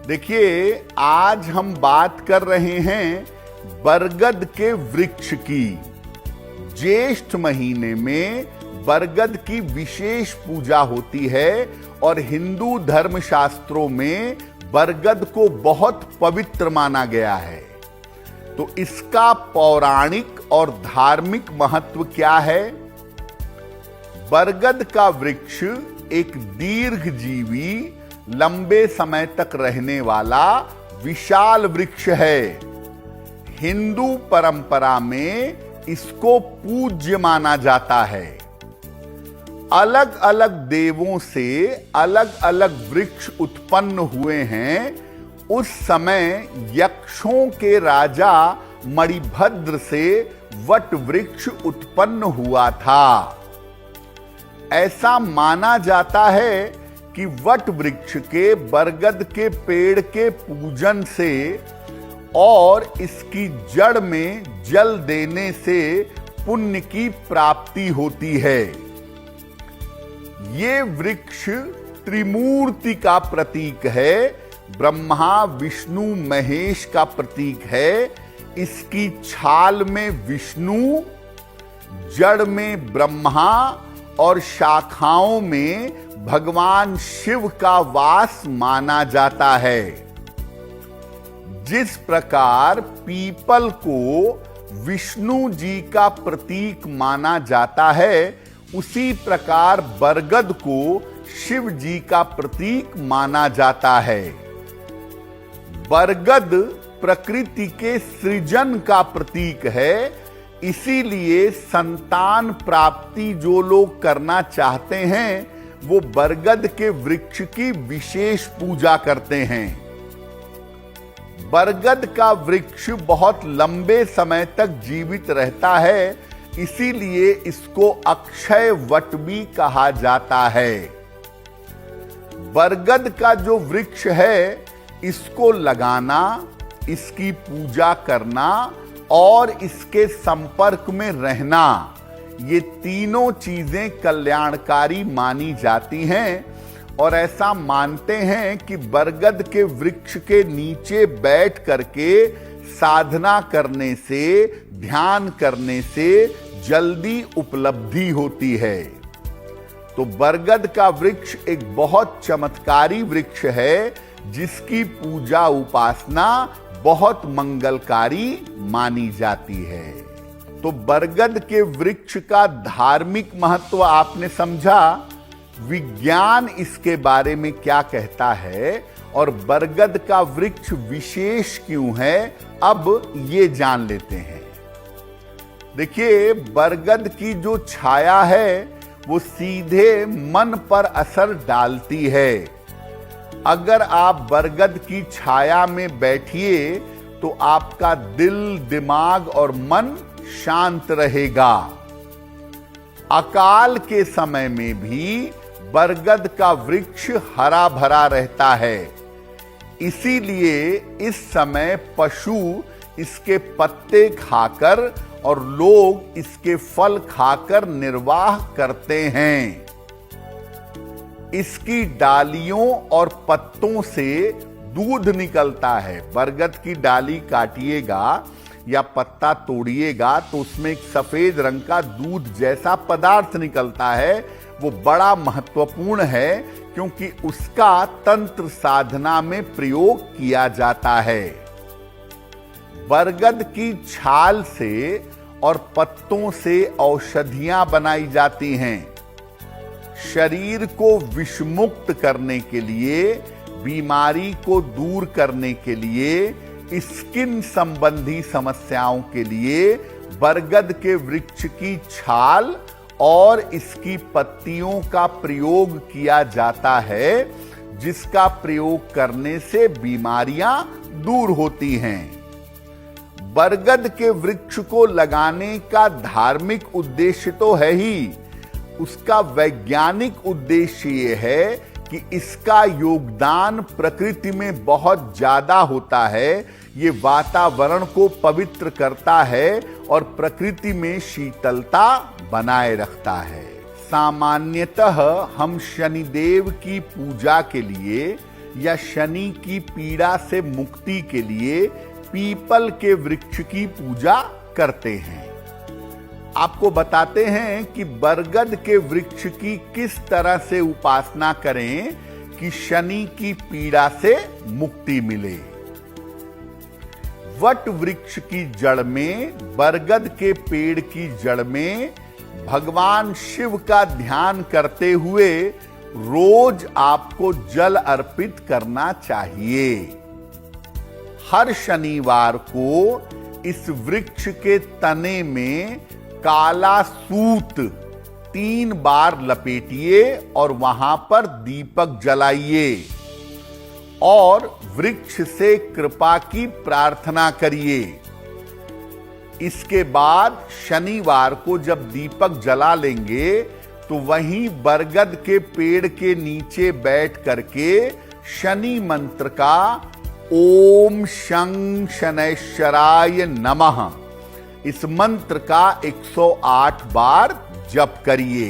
देखिए, आज हम बात कर रहे हैं बरगद के वृक्ष की। ज्येष्ठ महीने में बरगद की विशेष पूजा होती है और हिंदू धर्मशास्त्रों में बरगद को बहुत पवित्र माना गया है। तो इसका पौराणिक और धार्मिक महत्व क्या है? बरगद का वृक्ष एक दीर्घजीवी, लंबे समय तक रहने वाला विशाल वृक्ष है। हिंदू परंपरा में इसको पूज्य माना जाता है। अलग अलग देवों से अलग अलग वृक्ष उत्पन्न हुए हैं। उस समय यक्षों के राजा मणिभद्र से वट वृक्ष उत्पन्न हुआ था। ऐसा माना जाता है कि वट वृक्ष के बरगद के पेड़ के पूजन से और इसकी जड़ में जल देने से पुण्य की प्राप्ति होती है। ये वृक्ष त्रिमूर्ति का प्रतीक है। ब्रह्मा, विष्णु, महेश का प्रतीक है। इसकी छाल में विष्णु, जड़ में ब्रह्मा और शाखाओं में भगवान शिव का वास माना जाता है। जिस प्रकार पीपल को विष्णु जी का प्रतीक माना जाता है, उसी प्रकार बरगद को शिव जी का प्रतीक माना जाता है। बरगद प्रकृति के सृजन का प्रतीक है। इसीलिए संतान प्राप्ति जो लोग करना चाहते हैं, वो बरगद के वृक्ष की विशेष पूजा करते हैं। बरगद का वृक्ष बहुत लंबे समय तक जीवित रहता है। इसीलिए इसको अक्षय वट भी कहा जाता है। बरगद का जो वृक्ष है, इसको लगाना, इसकी पूजा करना और इसके संपर्क में रहना, ये तीनों चीजें कल्याणकारी मानी जाती हैं। और ऐसा मानते हैं कि बरगद के वृक्ष के नीचे बैठ करके साधना करने से, ध्यान करने से जल्दी उपलब्धि होती है। तो बरगद का वृक्ष एक बहुत चमत्कारी वृक्ष है, जिसकी पूजा उपासना बहुत मंगलकारी मानी जाती है। तो बरगद के वृक्ष का धार्मिक महत्व आपने समझा। विज्ञान इसके बारे में क्या कहता है और बरगद का वृक्ष विशेष क्यों है, अब ये जान लेते हैं। देखिए, बरगद की जो छाया है, वो सीधे मन पर असर डालती है। अगर आप बरगद की छाया में बैठिए तो आपका दिल, दिमाग और मन शांत रहेगा। अकाल के समय में भी बरगद का वृक्ष हरा भरा रहता है। इसीलिए इस समय पशु इसके पत्ते खाकर और लोग इसके फल खाकर निर्वाह करते हैं। इसकी डालियों और पत्तों से दूध निकलता है। बरगद की डाली काटिएगा या पत्ता तोड़िएगा तो उसमें एक सफेद रंग का दूध जैसा पदार्थ निकलता है। वो बड़ा महत्वपूर्ण है, क्योंकि उसका तंत्र साधना में प्रयोग किया जाता है। बरगद की छाल से और पत्तों से औषधियां बनाई जाती हैं। शरीर को विषमुक्त करने के लिए, बीमारी को दूर करने के लिए, स्किन संबंधी समस्याओं के लिए बरगद के वृक्ष की छाल और इसकी पत्तियों का प्रयोग किया जाता है, जिसका प्रयोग करने से बीमारियां दूर होती हैं। बरगद के वृक्ष को लगाने का धार्मिक उद्देश्य तो है ही, उसका वैज्ञानिक उद्देश्य ये है कि इसका योगदान प्रकृति में बहुत ज्यादा होता है। ये वातावरण को पवित्र करता है और प्रकृति में शीतलता बनाए रखता है। सामान्यतः हम शनिदेव की पूजा के लिए या शनि की पीड़ा से मुक्ति के लिए पीपल के वृक्ष की पूजा करते हैं। आपको बताते हैं कि बरगद के वृक्ष की किस तरह से उपासना करें कि शनि की पीड़ा से मुक्ति मिले। वट वृक्ष की जड़ में, बरगद के पेड़ की जड़ में भगवान शिव का ध्यान करते हुए रोज आपको जल अर्पित करना चाहिए। हर शनिवार को इस वृक्ष के तने में काला सूत 3 बार लपेटिए और वहां पर दीपक जलाइए और वृक्ष से कृपा की प्रार्थना करिए। इसके बाद शनिवार को जब दीपक जला लेंगे तो वहीं बरगद के पेड़ के नीचे बैठ करके शनि मंत्र का ओम शं शनैश्चराय नमः इस मंत्र का 108 बार जप करिए।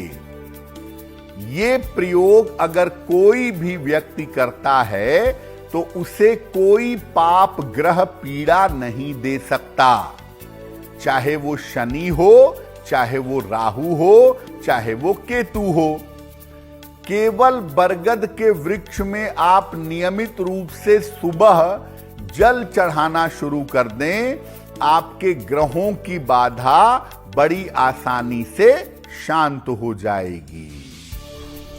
ये प्रयोग अगर कोई भी व्यक्ति करता है तो उसे कोई पाप ग्रह पीड़ा नहीं दे सकता, चाहे वो शनि हो, चाहे वो राहु हो, चाहे वो केतु हो। केवल बरगद के वृक्ष में आप नियमित रूप से सुबह जल चढ़ाना शुरू कर दें, आपके ग्रहों की बाधा बड़ी आसानी से शांत हो जाएगी।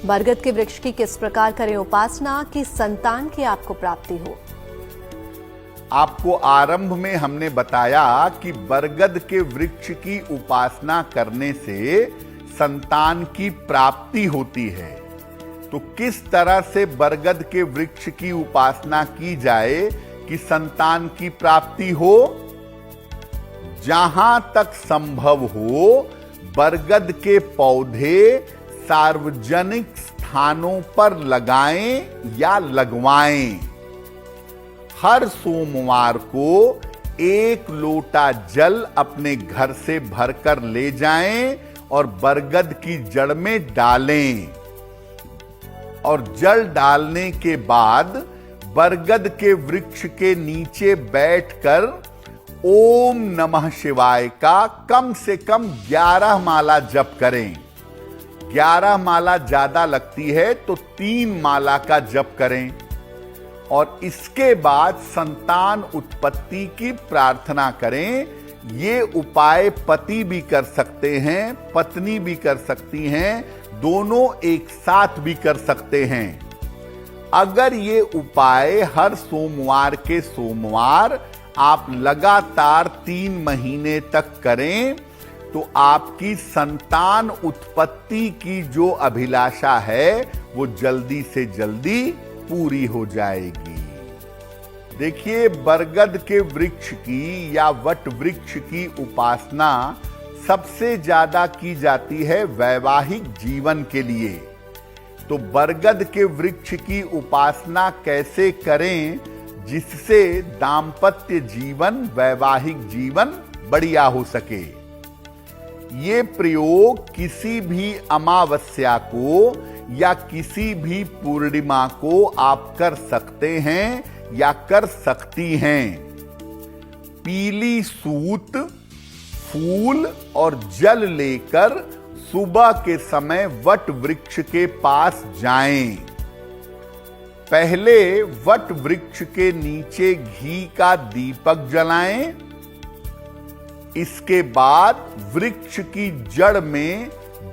बरगद के वृक्ष की किस प्रकार करें उपासना कि संतान की आपको प्राप्ति हो? आपको आरंभ में हमने बताया कि बरगद के वृक्ष की उपासना करने से संतान की प्राप्ति होती है। तो किस तरह से बरगद के वृक्ष की उपासना की जाए कि संतान की प्राप्ति हो? जहां तक संभव हो बरगद के पौधे सार्वजनिक स्थानों पर लगाएं या लगवाएं। हर सोमवार को 1 लोटा जल अपने घर से भरकर ले जाएं और बरगद की जड़ में डालें और जल डालने के बाद बरगद के वृक्ष के नीचे बैठकर ओम नमः शिवाय का कम से कम 11 माला जप करें। 11 माला ज्यादा लगती है तो 3 माला का जप करें और इसके बाद संतान उत्पत्ति की प्रार्थना करें। ये उपाय पति भी कर सकते हैं, पत्नी भी कर सकती हैं, दोनों एक साथ भी कर सकते हैं। अगर ये उपाय हर सोमवार के सोमवार आप लगातार 3 महीने तक करें तो आपकी संतान उत्पत्ति की जो अभिलाषा है वो जल्दी से जल्दी पूरी हो जाएगी। देखिए, बरगद के वृक्ष की या वट वृक्ष की उपासना सबसे ज्यादा की जाती है वैवाहिक जीवन के लिए। तो बरगद के वृक्ष की उपासना कैसे करें जिससे दाम्पत्य जीवन, वैवाहिक जीवन बढ़िया हो सके। ये प्रयोग किसी भी अमावस्या को या किसी भी पूर्णिमा को आप कर सकते हैं या कर सकती हैं। पीली सूत, फूल और जल लेकर सुबह के समय वट वृक्ष के पास जाएं। पहले वट वृक्ष के नीचे घी का दीपक जलाएं। इसके बाद वृक्ष की जड़ में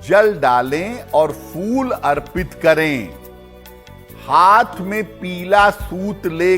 जल डालें और फूल अर्पित करें। हाथ में पीला सूत ले